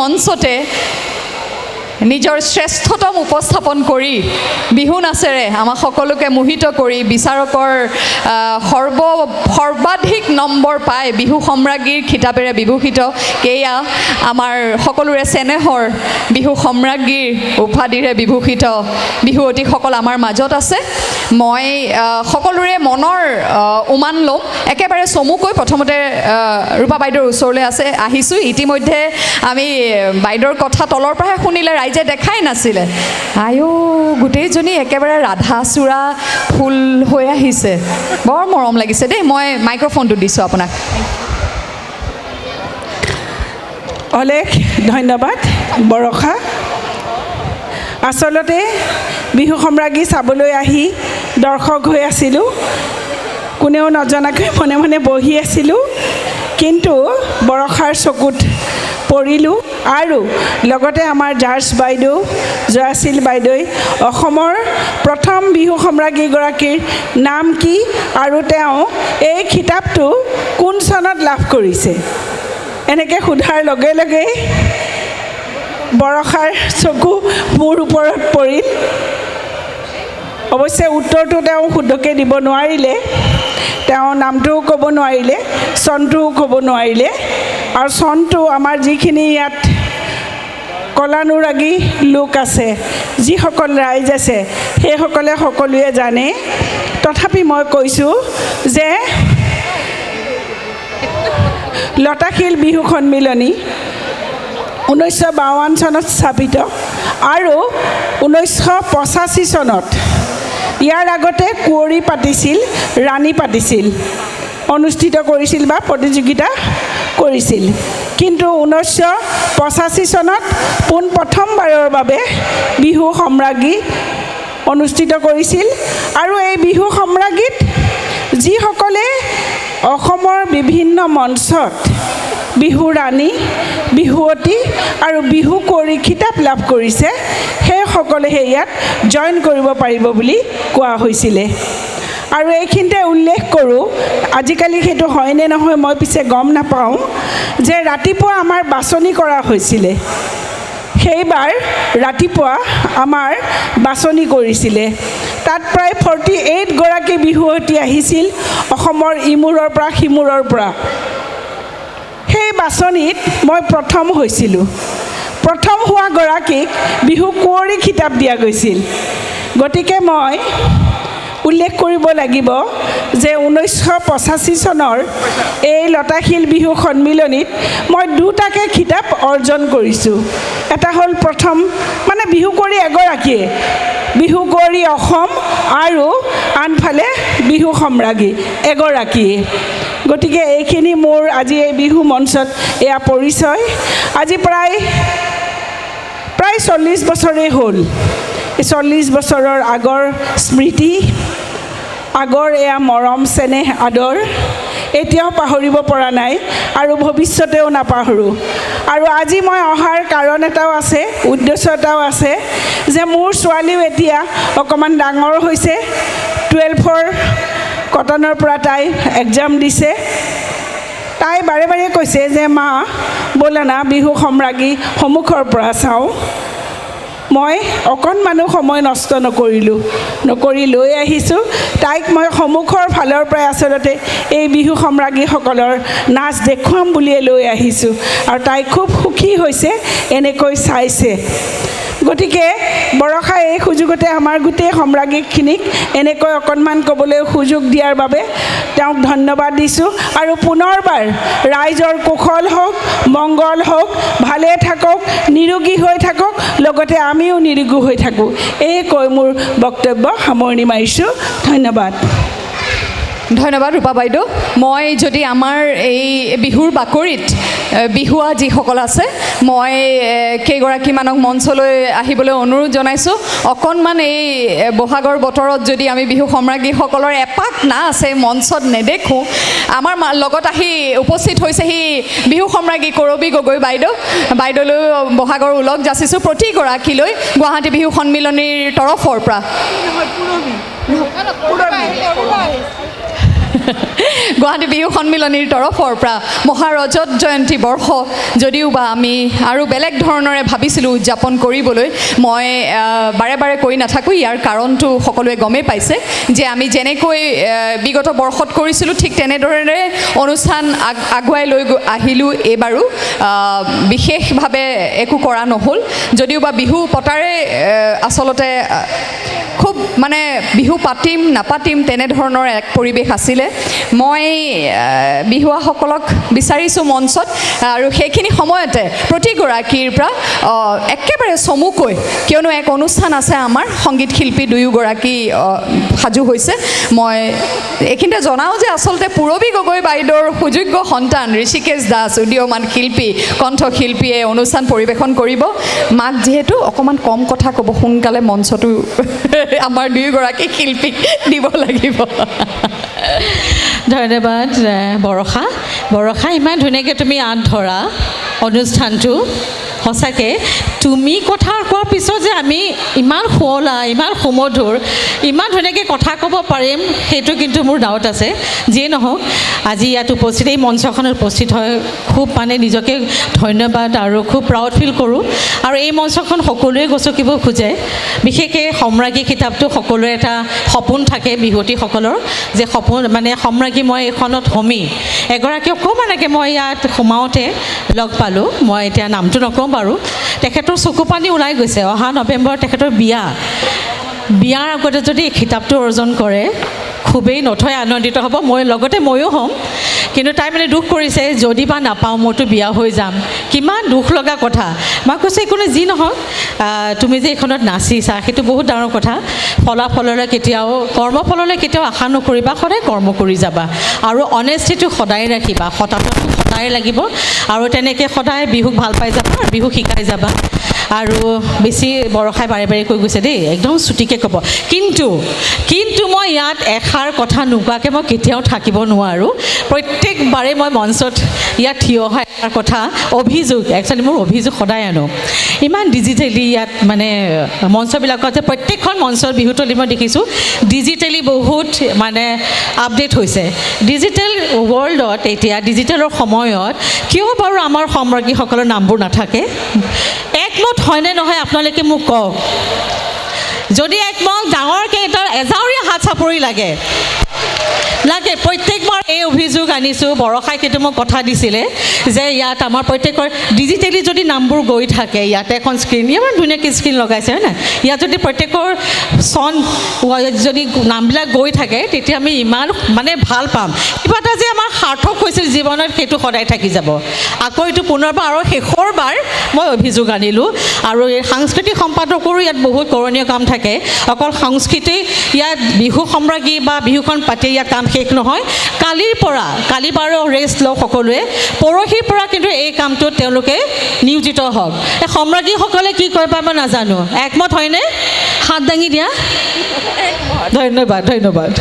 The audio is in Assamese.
মঞ্চতে নিজৰ শ্ৰেষ্ঠতম উপস্থাপন কৰি বিহু নাচেৰে আমাক সকলোকে মোহিত কৰি বিচাৰকৰ সৰ্বাধিক নম্বৰ পাই বিহু সম্ৰাজ্ঞীৰ খিতাপেৰে বিভূষিত কেয়া আমাৰ সকলোৰে চেনেহৰ বিহু সম্ৰাজ্ঞীৰ উপাধিৰে বিভূষিত বিহুৱতীসকল আমাৰ মাজত আছে মই সকলোৰে মনৰ উমান ল'ম একেবাৰে চমুকৈ প্ৰথমতে ৰূপা বাইদেউৰ ওচৰলৈ আহিছোঁ ইতিমধ্যে আমি বাইদেউৰ কথা তলৰ পৰাই শুনিলে যে দেখাই নাছিলে আয়ো গোটেইজনী একেবাৰে ৰাধাচূড়া ফুল হৈ আহিছে বৰ মৰম লাগিছে দেই মই মাইক্ৰফোনটো দিছোঁ আপোনাক অলেখ ধন্যবাদ বৰষা আচলতে বিহু সম্ৰাজ্ঞী চাবলৈ আহি দৰ্শক হৈ আছিলোঁ কোনেও নজনাকৈ মনে মনে বহি আছিলোঁ কিন্তু বৰষাৰ চকুত পৰিলোঁ আৰু লগতে আমাৰ জাৰ্জ বাইদেউ জয়াশীল বাইদেউই অসমৰ প্ৰথম বিহু সম্ৰাজ্ঞীগৰাকীৰ নাম কি আৰু তেওঁ এই খিতাপটো কোন চনত লাভ কৰিছে এনেকৈ সোধাৰ লগে লগে বৰষাৰ চকু মোৰ ওপৰত পৰিল অৱশ্যে উত্তৰটো তেওঁ শুদ্ধকৈ দিব নোৱাৰিলে তেওঁ নামটোও ক'ব নোৱাৰিলে চনটোও ক'ব নোৱাৰিলে আৰু চনটো আমাৰ যিখিনি ইয়াত কলানুৰাগী লোক আছে যিসকল ৰাইজ আছে সেইসকলে সকলোৱে জানে তথাপি মই কৈছোঁ যে লতাশিল বিহু সন্মিলনী 1952 চনত স্থাপিত আৰু 1985 চনত ইয়াৰ আগতে কুঁৱৰী পাতিছিল ৰাণী পাতিছিল অনুষ্ঠিত কৰিছিল বা প্ৰতিযোগিতা কৰিছিল কিন্তু 1985 চনত প্ৰথমবাৰৰ বাবে বিহু সম্ৰাজ্ঞী অনুষ্ঠিত কৰিছিল আৰু এই বিহু সম্ৰাজ্ঞীত যিসকলে অসমৰ বিভিন্ন মঞ্চত বিহু ৰাণী বিহুৱতী আৰু বিহু কুঁৱৰী খিতাপ লাভ কৰিছে সেইসকলেহে ইয়াত জইন কৰিব পাৰিব বুলি কোৱা হৈছিলে আৰু এইখিনিতে উল্লেখ কৰোঁ আজিকালি সেইটো হয়নে নহয় মই পিছে গম নাপাওঁ যে ৰাতিপুৱা আমাৰ বাছনি কৰা হৈছিলে সেইবাৰ ৰাতিপুৱা আমাৰ বাছনি কৰিছিলে তাত প্ৰায় 48 গৰাকী বিহুৱতী আহিছিল অসমৰ ইমূৰৰ পৰা সিমূৰৰ পৰা সেই বাছনিত মই প্ৰথম হৈছিলোঁ প্ৰথম হোৱা গৰাকীক বিহু কুঁৱৰী খিতাপ দিয়া গৈছিল গতিকে মই উল্লেখ কৰিব লাগিব যে 1985 চনৰ এই লতাশিল বিহু সন্মিলনীত মই দুটাকৈ খিতাপ অৰ্জন কৰিছোঁ এটা হ'ল প্ৰথম মানে বিহু কুঁৱৰী এগৰাকীয়ে বিহু কুঁৱৰী অসম আৰু আনফালে বিহু সম্ৰাজ্ঞী এগৰাকীয়ে গতিকে এইখিনি মোৰ আজি এই বিহু মঞ্চত এয়া পৰিচয় আজি প্ৰায় 40 বছৰেই হ'ল 40 বছৰৰ আগৰ স্মৃতি আগৰ এয়া মৰম চেনেহ আদৰ এতিয়াও পাহৰিব পৰা নাই আৰু ভৱিষ্যতেও নাপাহৰোঁ আৰু আজি মই অহাৰ কাৰণ এটাও আছে উদ্দেশ্য এটাও আছে যে মোৰ ছোৱালীও এতিয়া অকণমান ডাঙৰ হৈছে 12ৰ কটনৰ পৰা তাই এক্সাম দিছে তাই বাৰে বাৰে কৈছে যে মা ব'লা না বিহু সম্ৰাজ্ঞী সন্মুখৰ পৰা চাওঁ মই অকণমানো সময় নষ্ট নকৰি লৈ আহিছোঁ তাইক মই সন্মুখৰ ফালৰ পৰাই আচলতে এই বিহু সম্ৰাজ্ঞীসকলৰ নাচ দেখুৱাম বুলিয়ে লৈ আহিছোঁ আৰু তাই খুব সুখী হৈছে এনেকৈ চাইছে গতিকে বৰষাই এই সুযোগতে আমাৰ গোটেই সম্ৰাজ্ঞীখিনিক এনেকৈ অকণমান ক'বলৈ সুযোগ দিয়াৰ বাবে তেওঁক ধন্যবাদ দিছোঁ আৰু পুনৰবাৰ ৰাইজৰ কুশল হওক মংগল হওক ভালে থাকক নিৰোগী হৈ থাকক লগতে আমিও নিৰোগী হৈ থাকোঁ এই কৈ মোৰ বক্তব্য সামৰণি মাৰিছোঁ ধন্যবাদ ধন্যবাদ ৰূপা বাইদেউ মই যদি আমাৰ এই বিহুৰ বাকৰিত বিহুৱা যিসকল আছে মই কেইগৰাকীমানক মঞ্চলৈ আহিবলৈ অনুৰোধ জনাইছোঁ অকণমান এই বহাগৰ বতৰত যদি আমি বিহু সম্ৰাজ্ঞীসকলৰ এপাক নাচ এই মঞ্চত নেদেখোঁ আমাৰ লগত আহি উপস্থিত হৈছেহি বিহু সম্ৰাজ্ঞী কৰবী গগৈ বাইদেউলৈ বহাগৰ ওলগ যাচিছোঁ প্ৰতিগৰাকীলৈ গুৱাহাটী বিহু সন্মিলনীৰ তৰফৰ পৰা গুৱাহাটী বিহু সন্মিলনীৰ তৰফৰ পৰা মহাৰজত জয়ন্তী বৰ্ষ যদিও বা আমি আৰু বেলেগ ধৰণৰে ভাবিছিলোঁ উদযাপন কৰিবলৈ, মই বাৰে বাৰে কৈ নাথাকোঁ। ইয়াৰ কাৰণটো সকলোৱে গমেই পাইছে যে আমি যেনেকৈ বিগত বৰ্ষত কৰিছিলোঁ ঠিক তেনেদৰে অনুষ্ঠান আগুৱাই লৈ আহিলোঁ। এইবাৰো বিশেষভাৱে একো কৰা নহ'ল, যদিও বা বিহু পতাৰে আচলতে খুব মানে বিহু পাতিম নাপাতিম তেনেধৰণৰ এক পৰিৱেশ আছিলে। মই বিহুৱাসকলক বিচাৰিছোঁ মঞ্চত, আৰু সেইখিনি সময়তে প্ৰতিগৰাকীৰ পৰা একেবাৰে চমুকৈ, কিয়নো এক অনুষ্ঠান আছে আমাৰ, সংগীত শিল্পী দুয়োগৰাকী সাজু হৈছে। মই এইখিনিতে জনাওঁ যে আচলতে পূৰবী গগৈ বাইদেউৰ সুযোগ্য সন্তান ঋষিকেশ দাস উদীয়মান শিল্পী, কণ্ঠশিল্পীয়ে অনুষ্ঠান পৰিৱেশন কৰিব। মাক যিহেতু অকণমান কম কথা ক'ব, সোনকালে মঞ্চটো আমাৰ দুয়োগৰাকী শিল্পীক দিব লাগিব। ধন্যবাদ বৰষা। বৰষা, ইমান ধুনীয়াকৈ তুমি আঁত ধৰা অনুষ্ঠানটো। সঁচাকৈ তুমি কথা কোৱাৰ পিছত যে আমি ইমান শুৱলা, ইমান সুমধুৰ, ইমান ধুনীয়াকৈ কথা ক'ব পাৰিম, সেইটো কিন্তু মোৰ ডাউট আছে। যিয়ে নহওক, আজি ইয়াত উপস্থিত, এই মঞ্চখনত উপস্থিত হয় খুব মানে নিজকে ধন্যবাদ আৰু খুব প্ৰাউড ফিল কৰোঁ। আৰু এই মঞ্চখন সকলোৱে গচকিব খোজে। বিশেষকৈ সম্ৰাজ্ঞী কিতাপটো সকলোৰে এটা সপোন থাকে বিহুৱতীসকলৰ, যে সপোন মানে সম্ৰাজ্ঞী মই এইখনত হ'মেই। এগৰাকী অকণমানকৈ মই ইয়াত সোমাওঁতে লগ পালোঁ, মই এতিয়া নামটো নকওঁ বাৰু। তেখেতৰ চকু পানী ওলাই গৈছে। অহা নৱেম্বৰত তেখেতৰ বিয়াৰ আগতে যদি এই কিতাপটো অৰ্জন কৰে খুবেই নথৈ আনন্দিত হ'ব। ময়ো হ'ম। কিন্তু তাই মানে দুখ কৰিছে, যদি বা নাপাওঁ মইতো বিয়া হৈ যাম। কিমান দুখ লগা কথা। মই কৈছোঁ একো নাই, যি নহওক তুমি যে এইখনত নাচিছা সেইটো বহুত ডাঙৰ কথা। কৰ্মফললৈ কেতিয়াও আশা নকৰিবা, সদায় কৰ্ম কৰি যাবা আৰু অনেষ্টিটো সদায় ৰাখিবা, সততাটো সদায় লাগিব। আৰু তেনেকৈ সদায় বিহুক ভাল পাই যাবা আৰু বিহু শিকাই যাবা। আৰু বেছি বৰষাই বাৰে বাৰে কৈ গৈছে দেই, একদম চুটিকৈ ক'ব। কিন্তু মই ইয়াত এষাৰ কথা নোকোৱাকৈ মই কেতিয়াও থাকিব নোৱাৰোঁ। প্ৰত্যেকবাৰে মই মঞ্চত ইয়াত থিয় হয় এষাৰ কথা, অভিযোগ। একচুৱেলি মোৰ অভিযোগ সদায় আনো। ইমান ডিজিটেলি ইয়াত মানে মঞ্চবিলাকত যে প্ৰত্যেকখন মঞ্চৰ বিহুতলী মই দেখিছোঁ ডিজিটেলি বহুত মানে আপডেট হৈছে। ডিজিটেল ৱৰ্ল্ডত এতিয়া, ডিজিটেলৰ সময়ত কিয় বাৰু আমাৰ সম্ৰাজ্ঞীসকলৰ নামবোৰ নাথাকে? একমত হয়নে নহয় আপোনালোকে মোক কওক। যদি একমত, ডাঙৰকৈ এটা এজাউৰীয়া হাত চাপৰি লাগে। প্ৰত্যেকবাৰ এই অভিযোগ আনিছোঁ। বৰষাই কিন্তু মোক কথা দিছিলে যে ইয়াত আমাৰ প্ৰত্যেকৰ ডিজিটেলি যদি নামবোৰ গৈ থাকে, ইয়াতে এখন স্ক্ৰীণ, ইমান ধুনীয়াকৈ স্ক্ৰীণ লগাইছে হয় নাই, ইয়াত যদি প্ৰত্যেকৰ যদি নামবিলাক গৈ থাকে তেতিয়া আমি ইমান মানে ভাল পাম। কিবা এটা যে আমাৰ সাৰ্থক হৈছিল জীৱনত, সেইটো সদায় থাকি যাব। আকৌ এইটো পুনৰবাৰ আৰু শেষৰবাৰ মই অভিযোগ আনিলোঁ। আৰু এই সাংস্কৃতিক সম্পাদকৰো ইয়াত বহুত কৰণীয় কাম থাকে। অকল সংস্কৃতি, ইয়াত বিহু সম্ৰাজ্ঞী বা বিহুখন পাতি ইয়াত কাম শেষ নহয়। কালি বাৰু ৰেষ্ট লওক সকলোৱে, পৰহিৰ পৰা কিন্তু এই কামটোত তেওঁলোকে নিয়োজিত হওক। এই সম্ৰাজ্ঞীসকলে কি কৰিব মই নাজানো। একমত হয়নে? হাত দাঙি দিয়া। ধন্যবাদ।